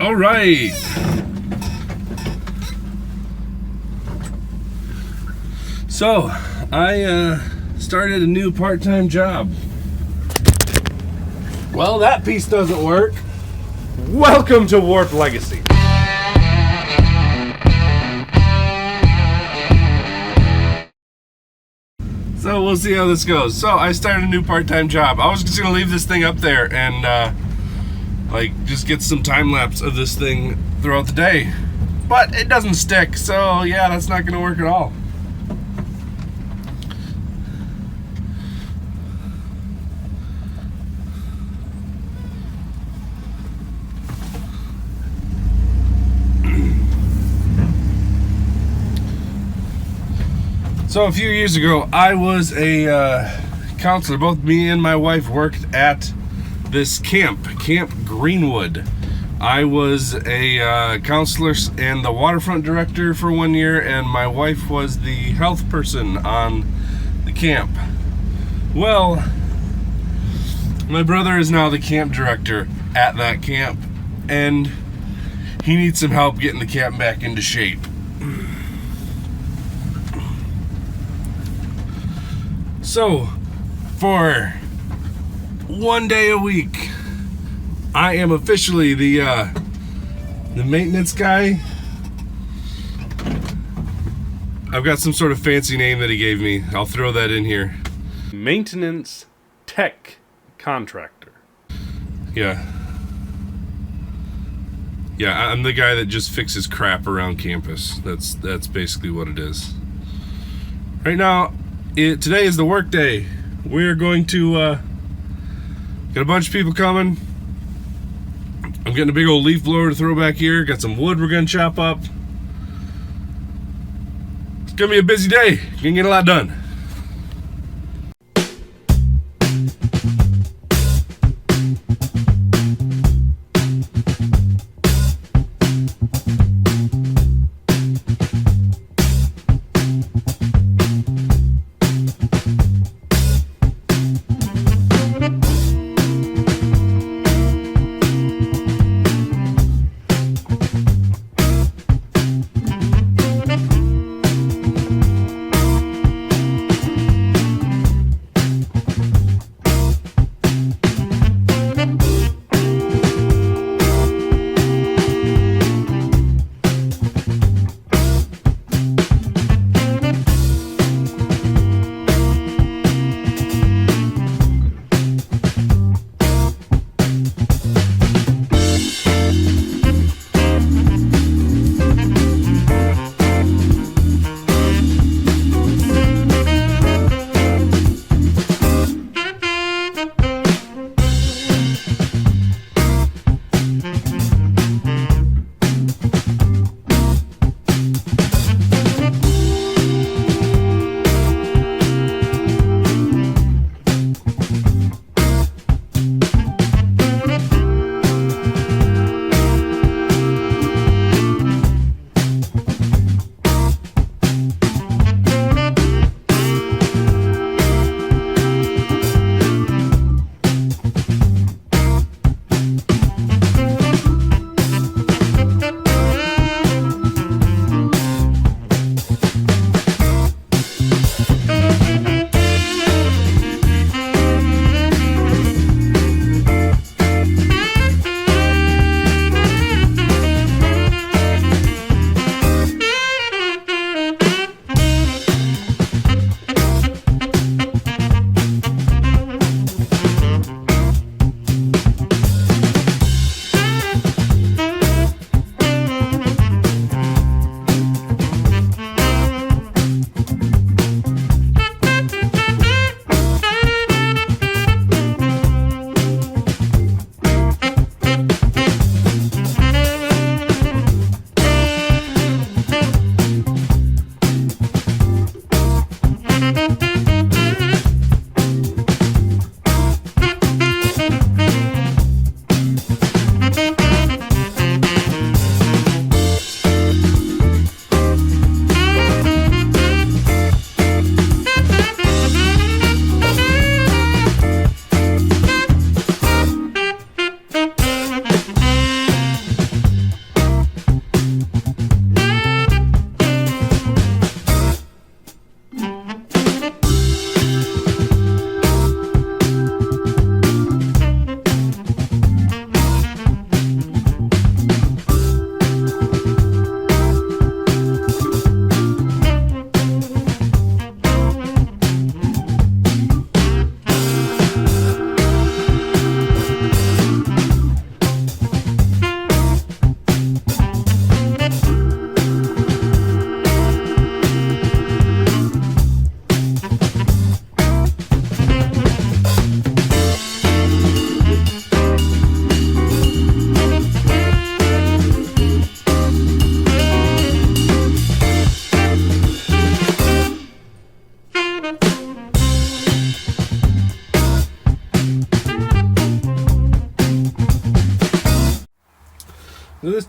All right. So, I started a new part-time job. Well, that piece doesn't work. Welcome to Warp Legacy. So we'll see how this goes. So I started a new part-time job. I was just gonna leave this thing up there and just get some time lapse of this thing throughout the day, but it doesn't stick. So yeah, that's not gonna work at all. So a few years ago, I was a counselor. Both me and my wife worked at this Camp Greenwood. I was a counselor and the waterfront director for 1 year, and my wife was the health person on the camp. Well, my brother is now the camp director at that camp, and he needs some help getting the camp back into shape. So, for 1 day a week, I am officially the maintenance guy. I've got some sort of fancy name that he gave me. I'll throw that in here. Maintenance tech contractor. Yeah, I'm the guy that just fixes crap around campus. That's basically what it is. Right now, today is the work day. We're going to got a bunch of people coming. I'm getting a big old leaf blower to throw back here. Got some wood we're gonna chop up. It's gonna be a busy day. You can get a lot done.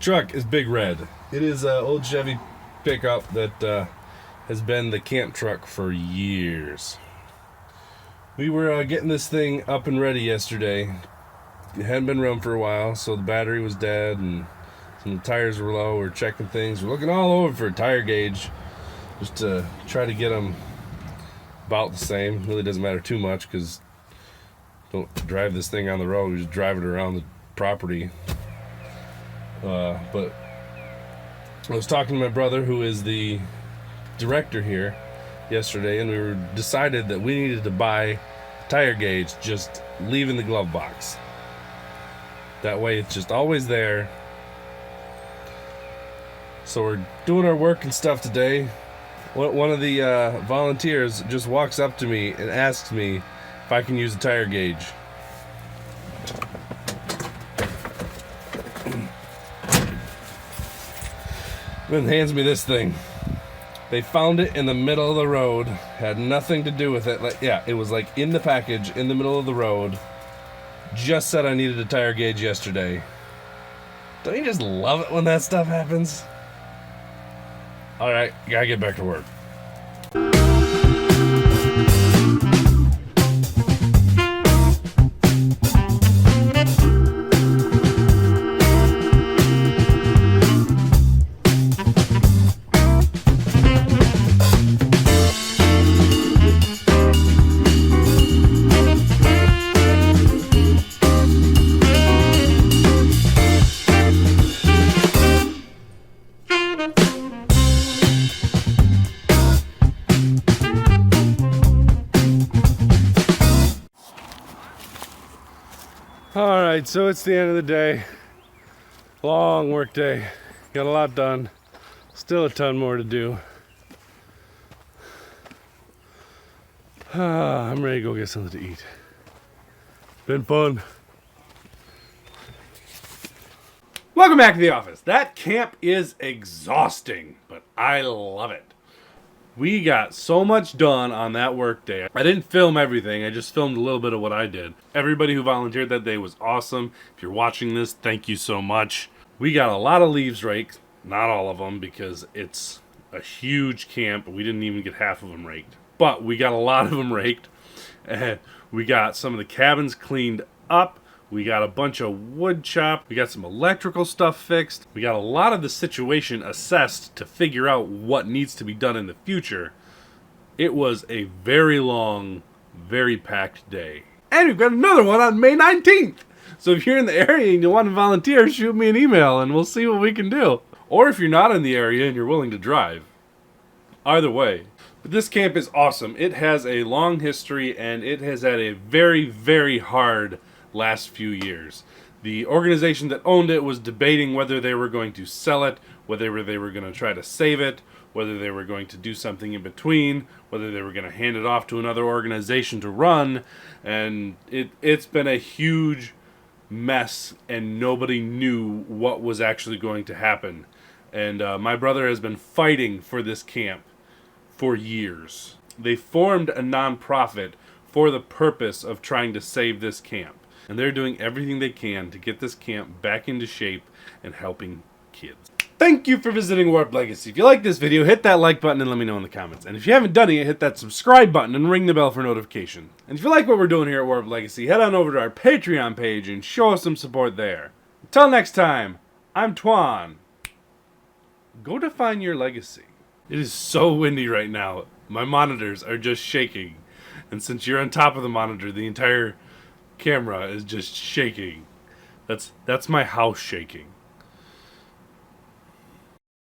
truck is Big Red. It is an old Chevy pickup that has been the camp truck for years. We were getting this thing up and ready yesterday. It hadn't been run for a while, so the battery was dead and some of the tires were low. We're checking things. We're looking all over for a tire gauge just to try to get them about the same. Really doesn't matter too much because don't drive this thing on the road. We just drive it around the property. But I was talking to my brother, who is the director here, yesterday, and we decided that we needed to buy a tire gauge, just leave in the glove box. That way it's just always there. So we're doing our work and stuff today. One of the volunteers just walks up to me and asks me if I can use a tire gauge. Then hands me this thing. They found it in the middle of the road. Had nothing to do with it. It was like in the package, in the middle of the road. Just said I needed a tire gauge yesterday. Don't you just love it when that stuff happens? Alright, gotta get back to work. Alright, so it's the end of the day. Long work day. Got a lot done. Still a ton more to do. I'm ready to go get something to eat. Been fun. Welcome back to the office. That camp is exhausting, but I love it. We got so much done on that work day. I didn't film everything. I just filmed a little bit of what I did. Everybody who volunteered that day was awesome. If you're watching this, thank you so much. We got a lot of leaves raked. Not all of them, because it's a huge camp. We didn't even get half of them raked. But we got a lot of them raked. We got some of the cabins cleaned up. We got a bunch of wood chopped. We got some electrical stuff fixed. We got a lot of the situation assessed to figure out what needs to be done in the future. It was a very long, very packed day. And we've got another one on May 19th. So if you're in the area and you want to volunteer, shoot me an email and we'll see what we can do. Or if you're not in the area and you're willing to drive. Either way. But this camp is awesome. It has a long history and it has had a very, very hard last few years. The organization that owned it was debating whether they were going to sell it, whether they were going to try to save it, whether they were going to do something in between, whether they were going to hand it off to another organization to run, and it's been a huge mess and nobody knew what was actually going to happen. And my brother has been fighting for this camp for years. They formed a non-profit for the purpose of trying to save this camp. And they're doing everything they can to get this camp back into shape and helping kids. Thank you for visiting Warp Legacy. If you like this video, hit that like button and let me know in the comments. And if you haven't done it yet, hit that subscribe button and ring the bell for notification. And if you like what we're doing here at Warp Legacy, head on over to our Patreon page and show us some support there. Until next time, I'm Twan. Go define your legacy. It is so windy right now. My monitors are just shaking. And since you're on top of the monitor, the entire camera is just shaking. That's my house shaking.